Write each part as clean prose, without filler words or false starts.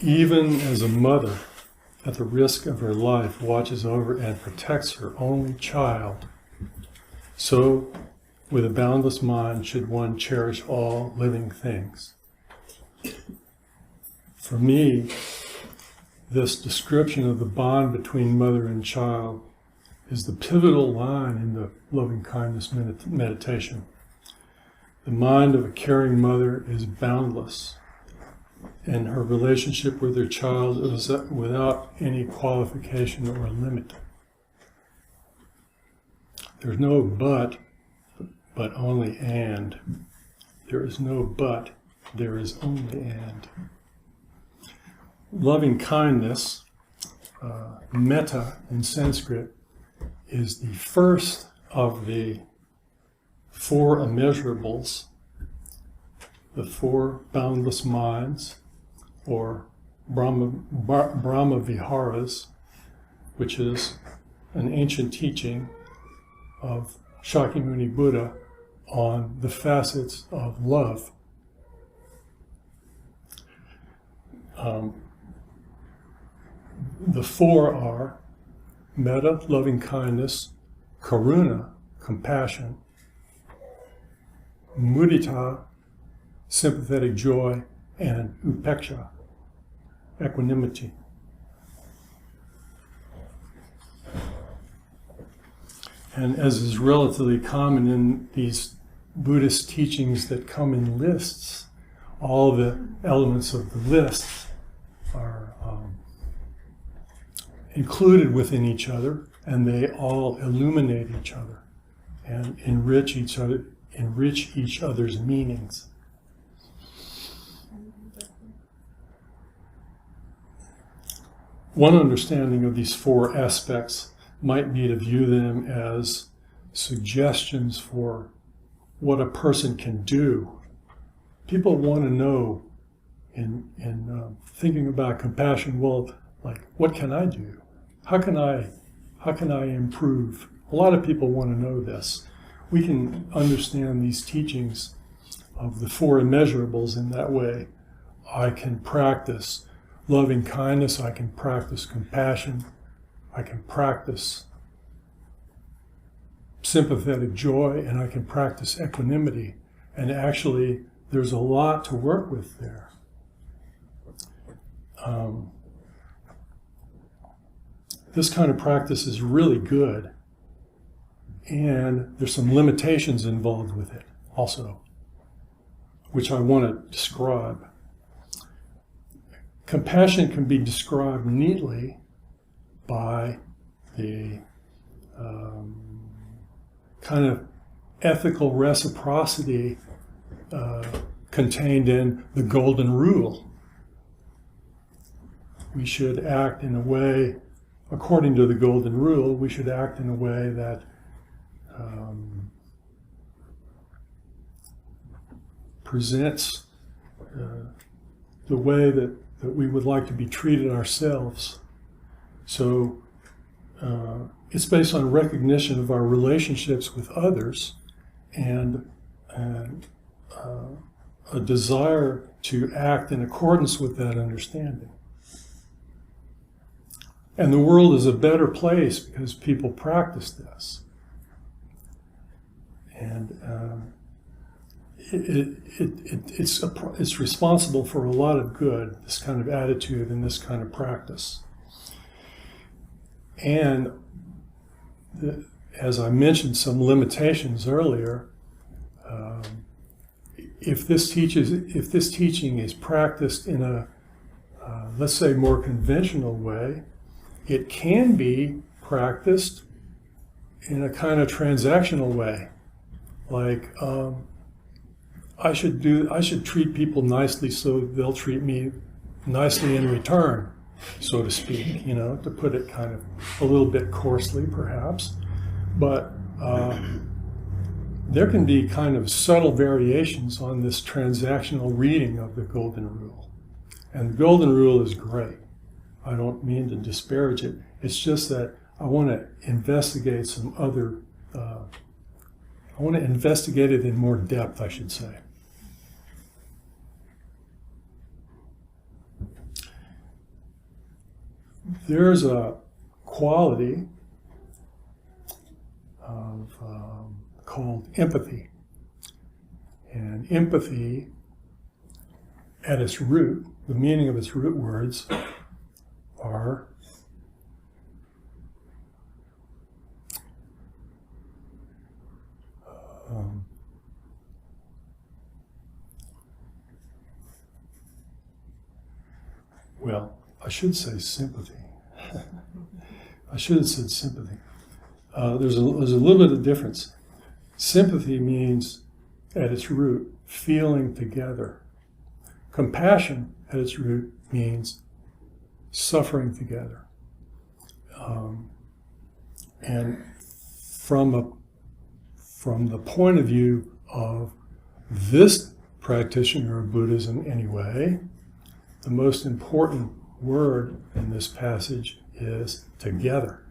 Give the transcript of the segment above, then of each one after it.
Even as a mother, at the risk of her life, watches over and protects her only child, so with a boundless mind should one cherish all living things. For me, this description of the bond between mother and child is the pivotal line in the loving kindness meditation. The mind of a caring mother is boundless, and her relationship with her child is without any qualification or limit. There's no but only and. There is no but, there is only and. Loving kindness, metta in Sanskrit, is the first of the four immeasurables, the four boundless minds, or Brahma Viharas, which is an ancient teaching of Shakyamuni Buddha on the facets of love. The four are metta, loving kindness; karuna, compassion; mudita, sympathetic joy; and upeksha, equanimity. And as is relatively common in these Buddhist teachings that come in lists, all the elements of the list are included within each other, and they all illuminate each other and enrich each other's meanings. One understanding of these four aspects might be to view them as suggestions for what a person can do. People want to know, in thinking about compassion, well, like, what can I do? How can I improve? A lot of people want to know this. We can understand these teachings of the four immeasurables in that way. I can practice loving kindness, I can practice compassion, I can practice sympathetic joy, and I can practice equanimity. And actually, there's a lot to work with there. This kind of practice is really good, and there's some limitations involved with it also, which I want to describe. Compassion can be described neatly by the kind of ethical reciprocity contained in the Golden Rule. We should act in a way, according to the Golden Rule, we should act in a way that presents the way that we would like to be treated ourselves. So it's based on recognition of our relationships with others and a desire to act in accordance with that understanding. And the world is a better place because people practice this. And it's responsible for a lot of good, this kind of attitude and this kind of practice. And as I mentioned some limitations earlier, if this teaching is practiced in a, let's say, more conventional way, it can be practiced in a kind of transactional way. Like, I should treat people nicely so they'll treat me nicely in return, so to speak, to put it kind of a little bit coarsely perhaps. But there can be kind of subtle variations on this transactional reading of the Golden Rule. And the Golden Rule is great. I don't mean to disparage it. It's just that I want to investigate some other, I want to investigate it in more depth, I should say. there's a quality of called empathy. And empathy, at its root, the meaning of its root words are well, I should say sympathy. I should have said sympathy. There's a little bit of difference. Sympathy means, at its root, feeling together. Compassion, at its root, means suffering together. And from the point of view of this practitioner of Buddhism anyway, the most important word in this passage is together.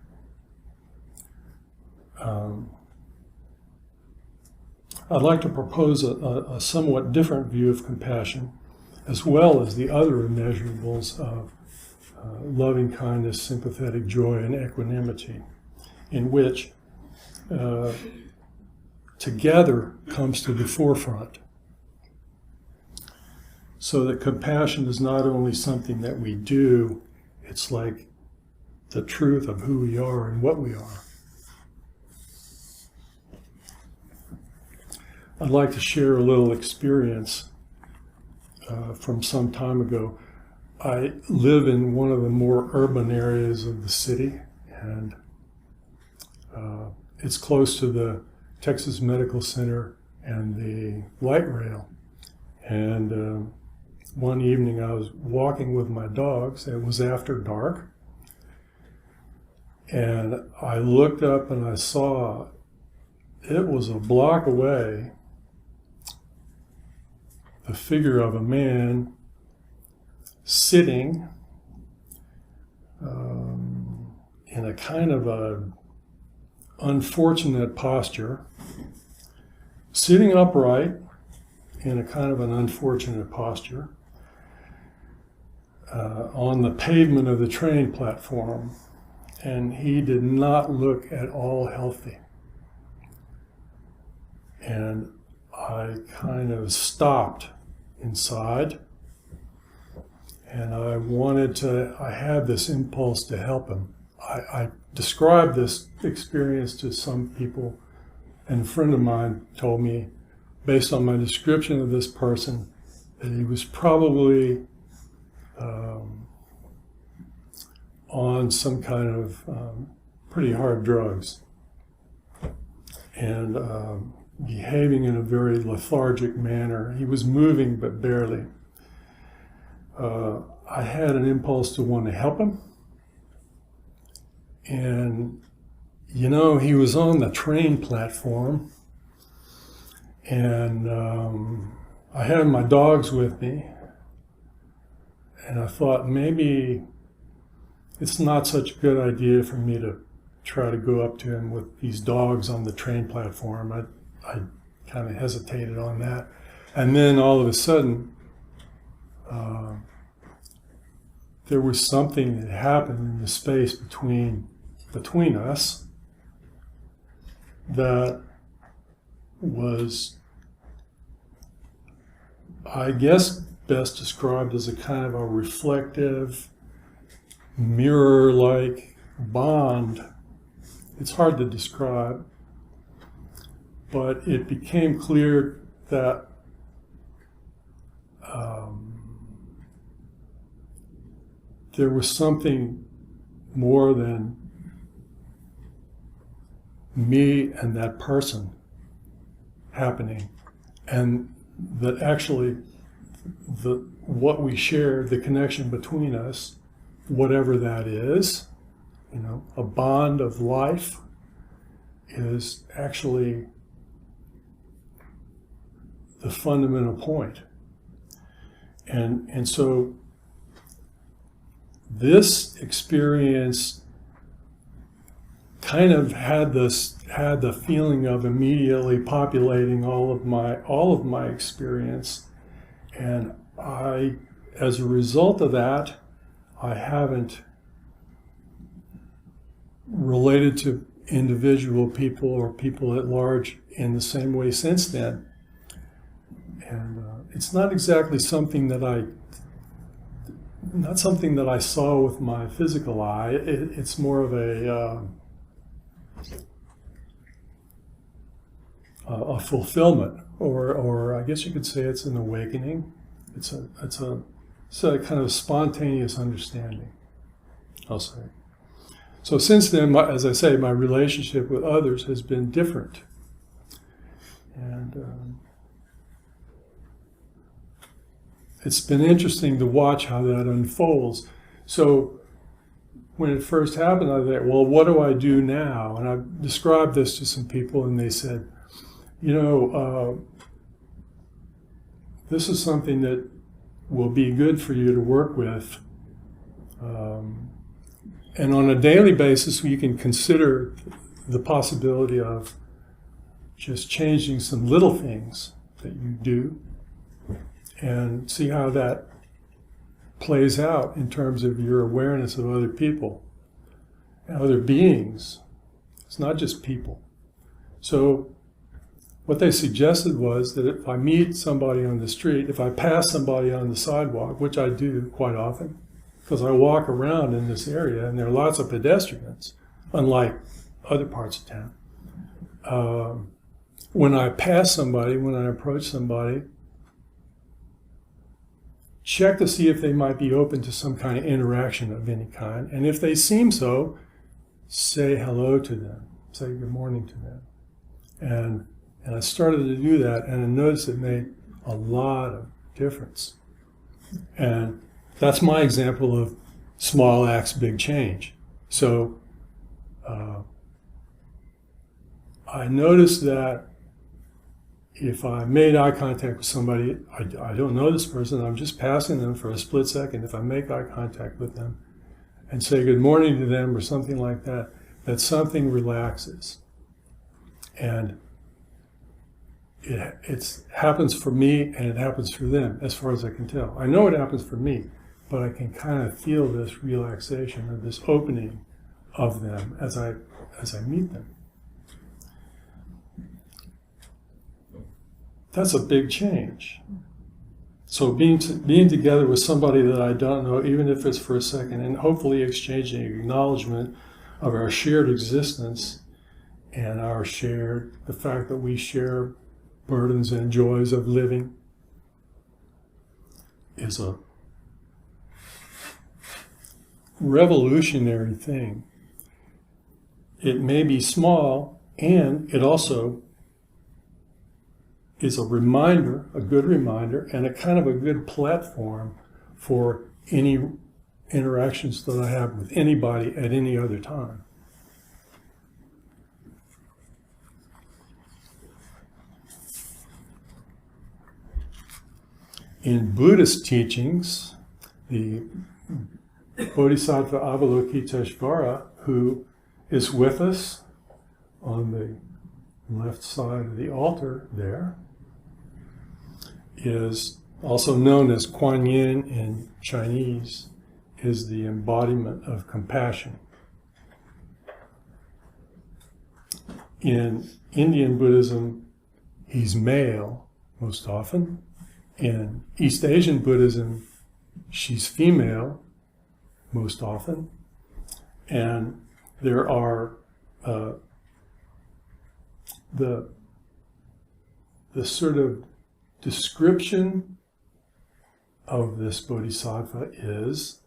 I'd like to propose a somewhat different view of compassion, as well as the other immeasurables of loving kindness, sympathetic joy, and equanimity, in which together comes to the forefront. So that compassion is not only something that we do, it's like the truth of who we are and what we are. I'd like to share a little experience from some time ago. I live in one of the more urban areas of the city, and it's close to the Texas Medical Center and the light rail. And one evening I was walking with my dogs. It was after dark. And I looked up and I saw it was a block away, the figure of a man sitting in a kind of a unfortunate posture, sitting upright in a kind of an unfortunate posture on the pavement of the train platform, and he did not look at all healthy. And I kind of stopped inside, and I had this impulse to help him. I described this experience to some people, and a friend of mine told me, based on my description of this person, that he was probably on some kind of pretty hard drugs, and behaving in a very lethargic manner. He was moving, but barely. I had an impulse to want to help him. And, he was on the train platform, and I had my dogs with me, and I thought maybe it's not such a good idea for me to try to go up to him with these dogs on the train platform. I kind of hesitated on that. And then all of a sudden, there was something that happened in the space between us that was, I guess, best described as a kind of a reflective, mirror-like bond. It's hard to describe, but it became clear that there was something more than me and that person happening, and that actually what we share, the connection between us, whatever that is, a bond of life, is actually the fundamental point. And so this experience kind of had the feeling of immediately populating all of my experience, and as a result of that, I haven't related to individual people or people at large in the same way since then. And it's not exactly something that I saw with my physical eye. It's more of a fulfillment, or I guess you could say it's an awakening. It's a kind of spontaneous understanding, I'll say. So since then, as I say, my relationship with others has been different. And it's been interesting to watch how that unfolds. So when it first happened, I thought, well, what do I do now? And I described this to some people, and they said, this is something that will be good for you to work with. And on a daily basis, you can consider the possibility of just changing some little things that you do and see how that plays out in terms of your awareness of other people and other beings. It's not just people. So what they suggested was that if I meet somebody on the street, if I pass somebody on the sidewalk, which I do quite often, because I walk around in this area and there are lots of pedestrians, unlike other parts of town. When I pass somebody, when I approach somebody, check to see if they might be open to some kind of interaction of any kind. And if they seem so, say hello to them, say good morning to them. And I started to do that, and I noticed it made a lot of difference. And that's my example of small acts, big change. So I noticed that if I made eye contact with somebody, I don't know this person, I'm just passing them for a split second. If I make eye contact with them and say good morning to them or something like that, that something relaxes. And it happens for me and it happens for them, as far as I can tell. I know it happens for me, but I can kind of feel this relaxation or this opening of them as I meet them. That's a big change. So being together with somebody that I don't know, even if it's for a second, and hopefully exchanging acknowledgement of our shared existence and the fact that we share burdens and joys of living, is a revolutionary thing. It may be small, and it also is a reminder, a good reminder, and a kind of a good platform for any interactions that I have with anybody at any other time. In Buddhist teachings, the Bodhisattva Avalokiteshvara, who is with us on the left side of the altar there, is also known as Kuan Yin in Chinese, is the embodiment of compassion. In Indian Buddhism, he's male most often. In East Asian Buddhism, she's female most often. And there are the sort of description of this bodhisattva is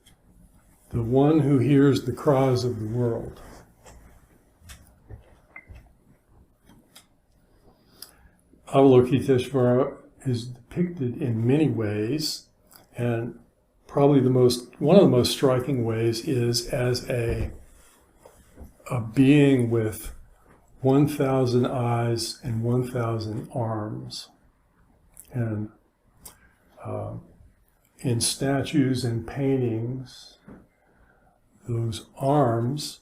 the one who hears the cries of the world. Avalokiteshvara is depicted in many ways, and probably one of the most striking ways is as a being with 1,000 eyes and 1,000 arms. And in statues and paintings, those arms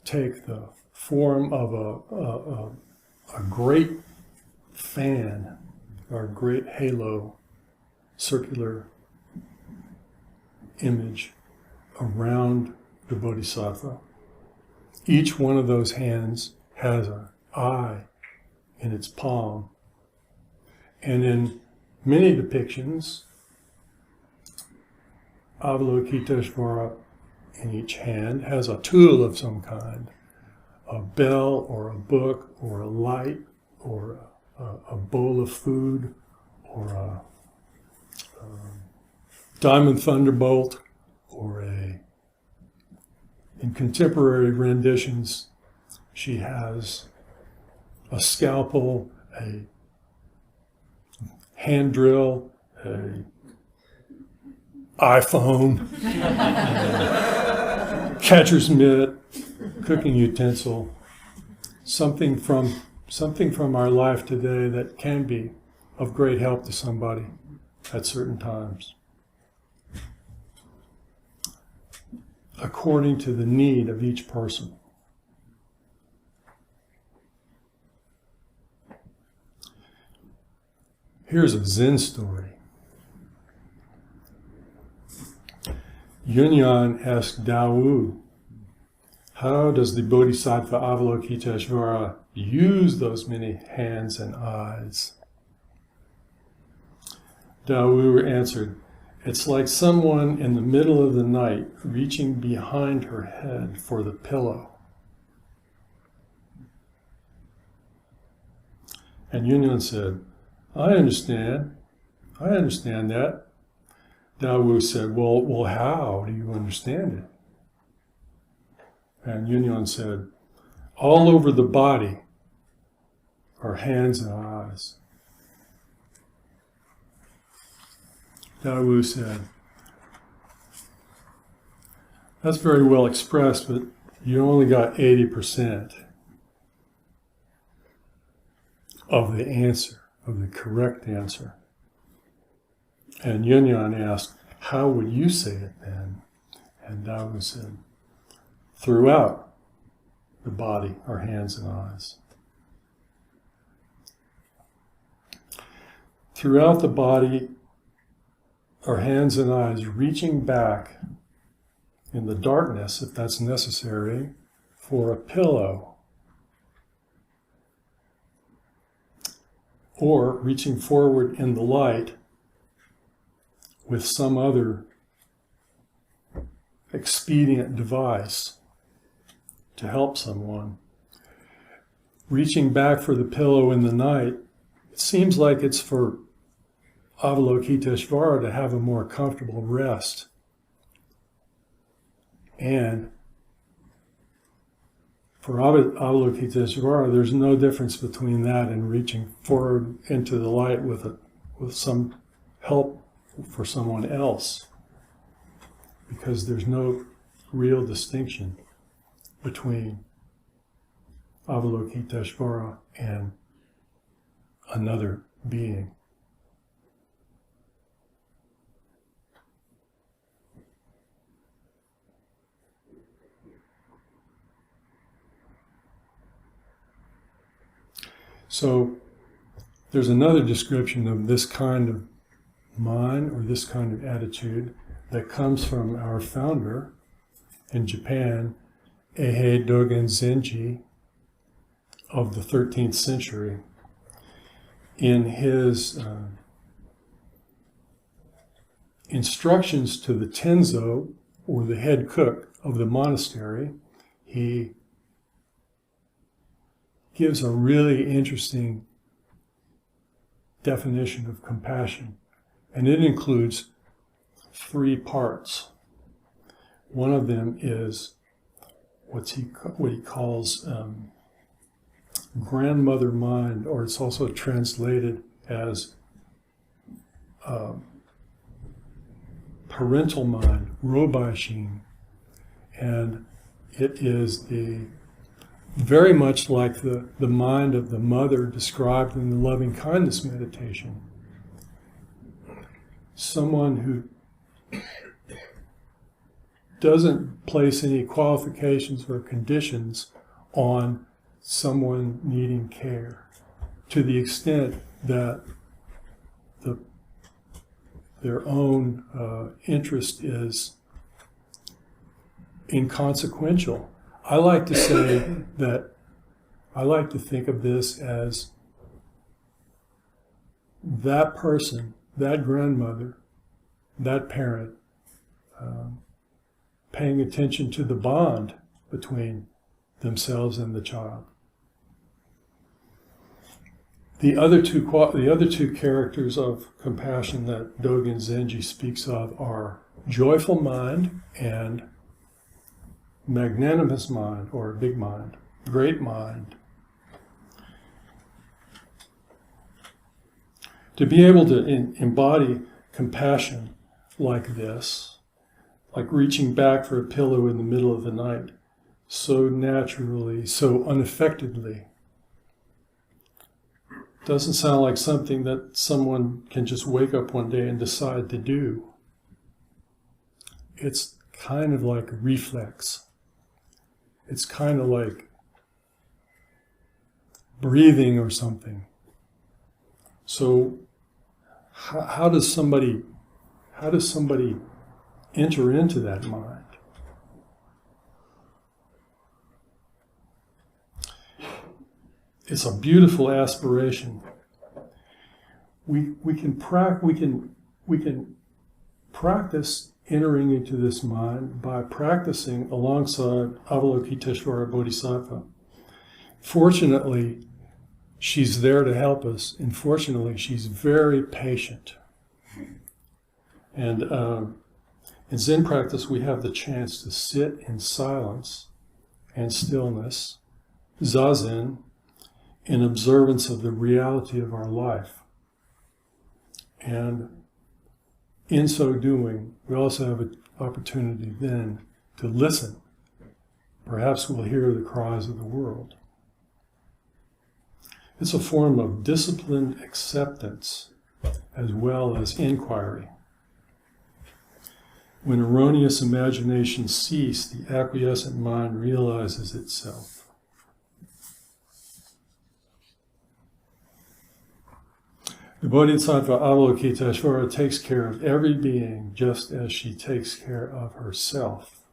take the form of a great fan or a great halo, circular image around the bodhisattva. Each one of those hands has an eye in its palm. And in many depictions, Avalokiteshvara in each hand has a tool of some kind, a bell or a book or a light or a bowl of food or a diamond thunderbolt or in contemporary renditions, she has a scalpel, a hand drill, a iPhone, catcher's mitt, cooking utensil, something from our life today that can be of great help to somebody at certain times, according to the need of each person. Here's a Zen story. Yunyan asked Dawu, how does the Bodhisattva Avalokiteshvara use those many hands and eyes? Dawu answered, it's like someone in the middle of the night reaching behind her head for the pillow. And Yunyan said, I understand that. Dawu said, well, how do you understand it? And Yunyan said, all over the body are hands and eyes. Dawu said, that's very well expressed, but you only got 80% of the answer, of the correct answer. And Yunyan asked, how would you say it then? And Dawu said, throughout the body are hands and eyes. Throughout the body are hands and eyes reaching back in the darkness, if that's necessary, for a pillow, or reaching forward in the light with some other expedient device to help someone. Reaching back for the pillow in the night, it seems like it's for Avalokiteshvara to have a more comfortable rest. And for Avalokiteshvara, there's no difference between that and reaching forward into the light with some help for someone else, because there's no real distinction between Avalokiteshvara and another being. So there's another description of this kind of mind or this kind of attitude that comes from our founder in Japan, Eihei Dogen Zenji of the 13th century. In his instructions to the Tenzo, or the head cook of the monastery, he gives a really interesting definition of compassion. And it includes 3 parts. One of them is what he calls grandmother mind, or it's also translated as parental mind, robaishin. And it is very much like the mind of the mother described in the loving kindness meditation. Someone who doesn't place any qualifications or conditions on someone needing care, to the extent that their own interest is inconsequential. I like to say that I like to think of this as that person, that grandmother, that parent, paying attention to the bond between themselves and the child. The other two characters of compassion that Dogen Zenji speaks of are joyful mind and magnanimous mind, or big mind, great mind. To be able to embody compassion like this, like reaching back for a pillow in the middle of the night, so naturally, so unaffectedly, doesn't sound like something that someone can just wake up one day and decide to do. It's kind of like a reflex. It's kind of like breathing or something. So how does somebody enter into that mind? It's a beautiful aspiration. We can practice entering into this mind by practicing alongside Avalokiteshvara Bodhisattva. Fortunately, she's there to help us, and fortunately, she's very patient. And in Zen practice, we have the chance to sit in silence and stillness, zazen, in observance of the reality of our life. And in so doing, we also have an opportunity then to listen. Perhaps we'll hear the cries of the world. It's a form of disciplined acceptance as well as inquiry. When erroneous imaginations cease, the acquiescent mind realizes itself. The Bodhisattva Avalokiteshvara takes care of every being just as she takes care of herself,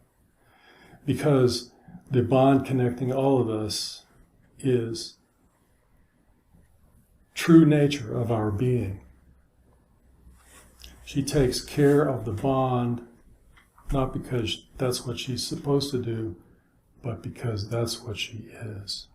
because the bond connecting all of us is true nature of our being. She takes care of the bond, not because that's what she's supposed to do, but because that's what she is.